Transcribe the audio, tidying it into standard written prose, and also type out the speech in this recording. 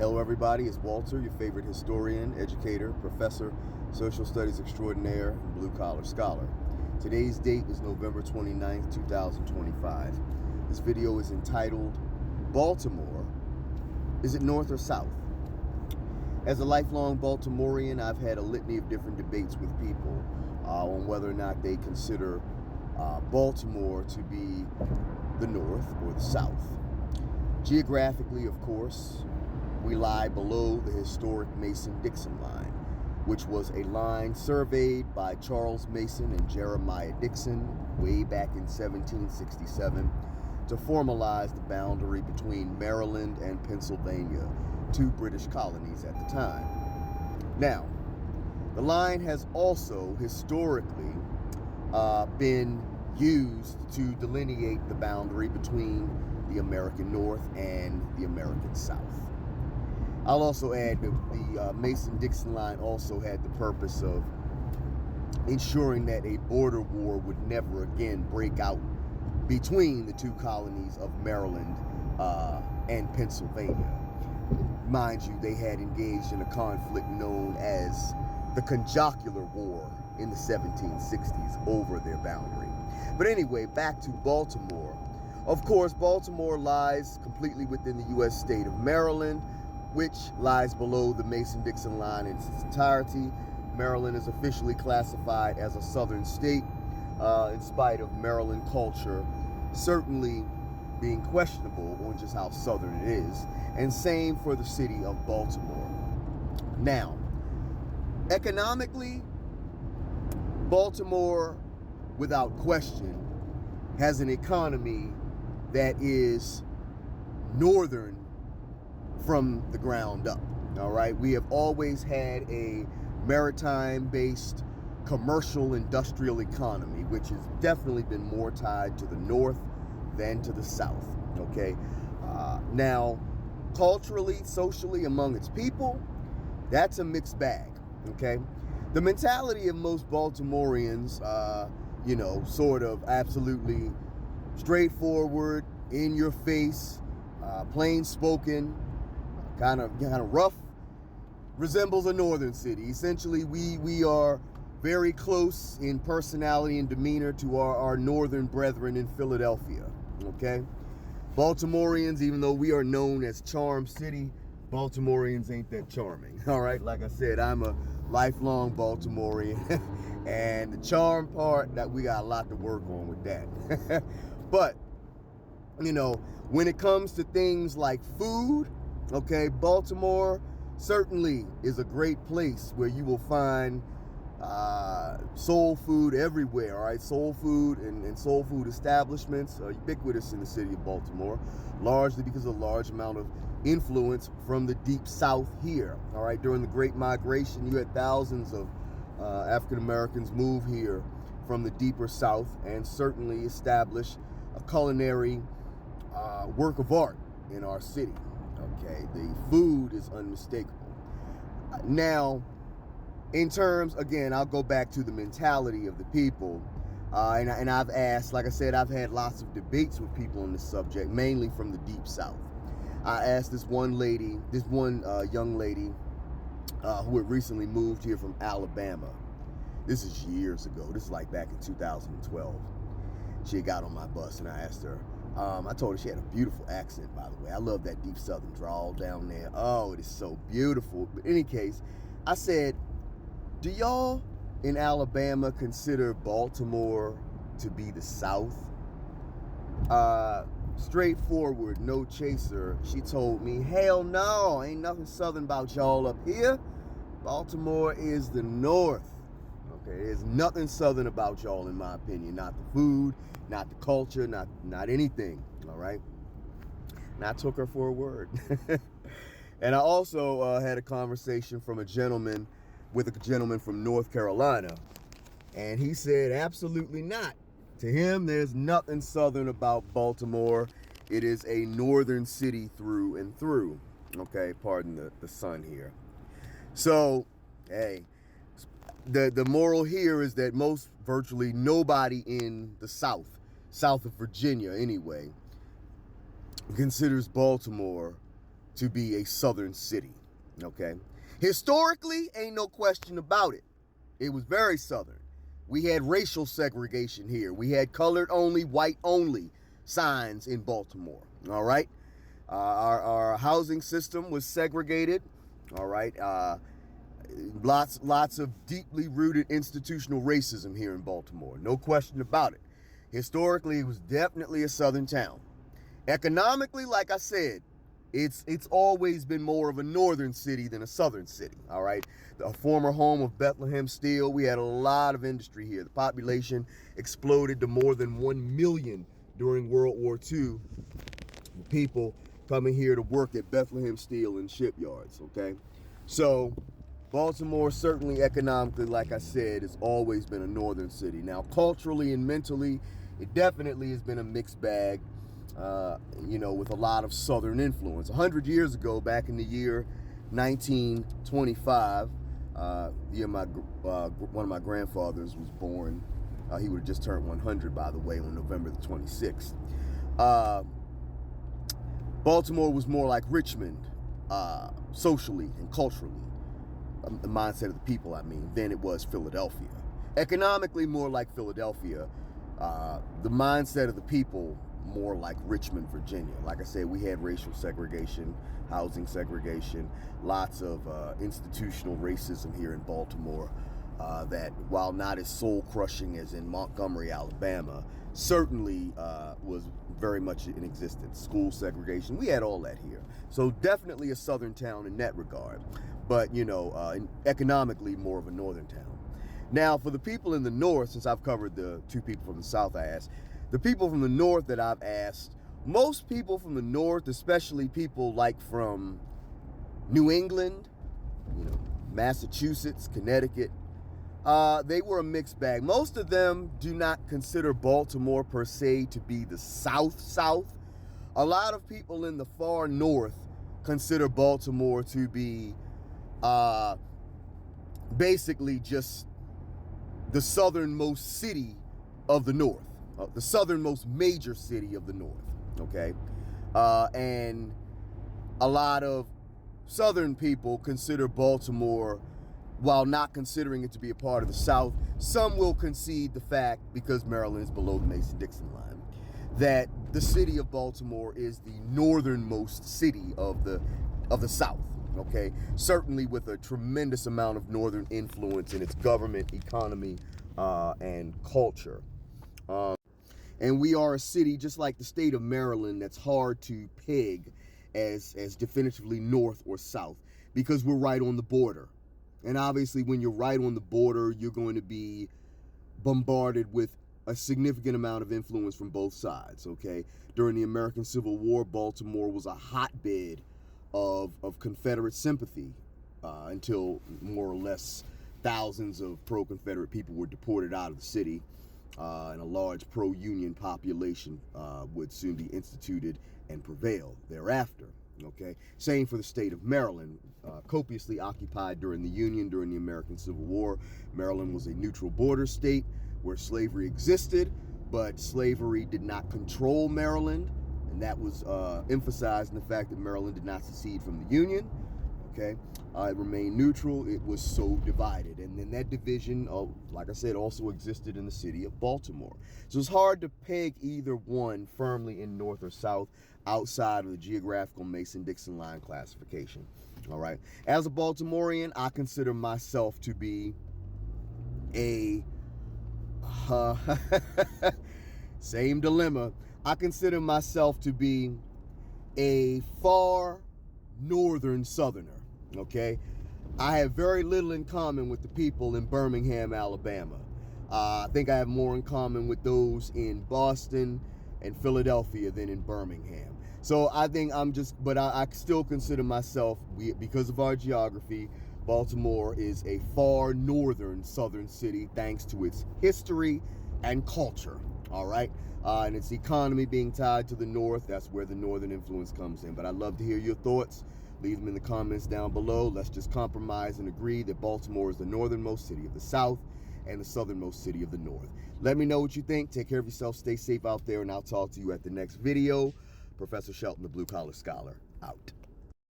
Hello everybody, it's Walter, your favorite historian, educator, professor, social studies extraordinaire, and blue-collar scholar. Today's date is November 29th, 2025. This video is entitled, Baltimore, is it North or South? As a lifelong Baltimorean, I've had a litany of different debates with people on whether or not they consider Baltimore to be the North or the South. Geographically, of course, we lie below the historic Mason-Dixon line, which was a line surveyed by Charles Mason and Jeremiah Dixon way back in 1767 to formalize the boundary between Maryland and Pennsylvania, two British colonies at the time. Now, the line has also historically been used to delineate the boundary between the American North and the American South. I'll also add that the Mason-Dixon line also had the purpose of ensuring that a border war would never again break out between the two colonies of Maryland and Pennsylvania. Mind you, they had engaged in a conflict known as the Conjocular War in the 1760s over their boundary. But anyway, back to Baltimore. Of course, Baltimore lies completely within the U.S. state of Maryland, which lies below the Mason-Dixon line in its entirety. Maryland is officially classified as a southern state, in spite of Maryland culture certainly being questionable on just how southern it is, and same for the city of Baltimore. Now, economically, Baltimore, without question, has an economy that is northern from the ground up. All right, we have always had a maritime-based commercial industrial economy, which has definitely been more tied to the north than to the south. Okay, now culturally, socially, among its people, that's a mixed bag. Okay, the mentality of most Baltimoreans, sort of absolutely straightforward, in your face, plain spoken, kind of rough, resembles a northern city. Essentially, we are very close in personality and demeanor to our northern brethren in Philadelphia. Okay, Baltimoreans, even though we are known as Charm City, Baltimoreans ain't that charming. All right, like I said, I'm a lifelong Baltimorean, and the charm part, that we got a lot to work on with that. But when it comes to things like food, okay, Baltimore certainly is a great place where you will find soul food everywhere. All right, soul food and soul food establishments are ubiquitous in the city of Baltimore, largely because of a large amount of influence from the deep south here. All right, during the Great Migration, you had thousands of African Americans move here from the deeper south and certainly establish a culinary work of art in our city. Okay, the food is unmistakable. Now, in terms, again, I'll go back to the mentality of the people, and I've asked, like I said, I've had lots of debates with people on this subject, mainly from the deep south. I asked this one young lady who had recently moved here from Alabama. This is years ago. This is like back in 2012. She had got on my bus, and I asked her, I told her she had a beautiful accent, by the way. I love that deep southern drawl down there. Oh, it is so beautiful. But in any case, I said, do y'all in Alabama consider Baltimore to be the South? Straightforward, no chaser. She told me, hell no, ain't nothing southern about y'all up here. Baltimore is the North. Okay, there's nothing southern about y'all, in my opinion. Not the food, not the culture, not anything. All right. And I took her for a word. And I also had a conversation with a gentleman from North Carolina, and he said absolutely not. To him, there's nothing southern about Baltimore. It is a northern city through and through. Okay, pardon the sun here. So, hey, the moral here is that virtually nobody in the south of Virginia anyway, considers Baltimore to be a southern city, okay? Historically, ain't no question about it. It was very southern. We had racial segregation here. We had colored only, white only signs in Baltimore, all right? Our housing system was segregated, all right? Lots of deeply rooted institutional racism here in Baltimore, no question about it. Historically, it was definitely a southern town. Economically, like I said, it's always been more of a northern city than a southern city, all right? The former home of Bethlehem Steel, we had a lot of industry here. The population exploded to more than 1 million during World War II. People coming here to work at Bethlehem Steel and shipyards, okay? So Baltimore, certainly economically, like I said, has always been a northern city. Now, culturally and mentally, it definitely has been a mixed bag. With a lot of southern influence. 100 years ago, back in the year 1925, the year one of my grandfathers was born. He would have just turned 100, by the way, on November the 26th. Baltimore was more like Richmond, socially and culturally, the mindset of the people, than it was Philadelphia. Economically, more like Philadelphia. The mindset of the people, more like Richmond, Virginia. Like I said, we had racial segregation, housing segregation, lots of institutional racism here in Baltimore that, while not as soul-crushing as in Montgomery, Alabama, certainly was very much in existence. School segregation, we had all that here. So definitely a southern town in that regard, but, economically more of a northern town. Now, for the people in the north, since I've covered the two people from the south I asked, the people from the north that I've asked, most people from the north, especially people like from New England, Massachusetts, Connecticut, they were a mixed bag. Most of them do not consider Baltimore per se to be the South. A lot of people in the far north consider Baltimore to be basically just the southernmost city of the north. The southernmost major city of the north, okay? And a lot of southern people consider Baltimore, while not considering it to be a part of the South, some will concede the fact, because Maryland is below the Mason-Dixon line, that the city of Baltimore is the northernmost city of the South, okay? Certainly with a tremendous amount of northern influence in its government, economy, and culture. And we are a city, just like the state of Maryland, that's hard to peg as definitively north or south, because we're right on the border. And obviously, when you're right on the border, you're going to be bombarded with a significant amount of influence from both sides, okay? During the American Civil War, Baltimore was a hotbed of Confederate sympathy until more or less thousands of pro-Confederate people were deported out of the city. And a large pro-union population would soon be instituted and prevail thereafter, okay? Same for the state of Maryland, copiously occupied during the Union, during the American Civil War. Maryland was a neutral border state where slavery existed, but slavery did not control Maryland, and that was emphasized in the fact that Maryland did not secede from the Union, okay? It remained neutral. It was so divided. And then that division, like I said, also existed in the city of Baltimore. So it's hard to peg either one firmly in north or south outside of the geographical Mason-Dixon line classification. All right. As a Baltimorean, I consider myself to be a same dilemma. I consider myself to be a far northern southerner. Okay, I have very little in common with the people in Birmingham, Alabama. I think I have more in common with those in Boston and Philadelphia than in Birmingham. So I think but I still consider myself, because of our geography, Baltimore is a far northern southern city thanks to its history and culture. All right, and its economy being tied to the north, that's where the northern influence comes in. But I'd love to hear your thoughts. Leave them in the comments down below. Let's just compromise and agree that Baltimore is the northernmost city of the South and the southernmost city of the North. Let me know what you think. Take care of yourself. Stay safe out there, and I'll talk to you at the next video. Professor Shelton, the Blue Collar Scholar, out.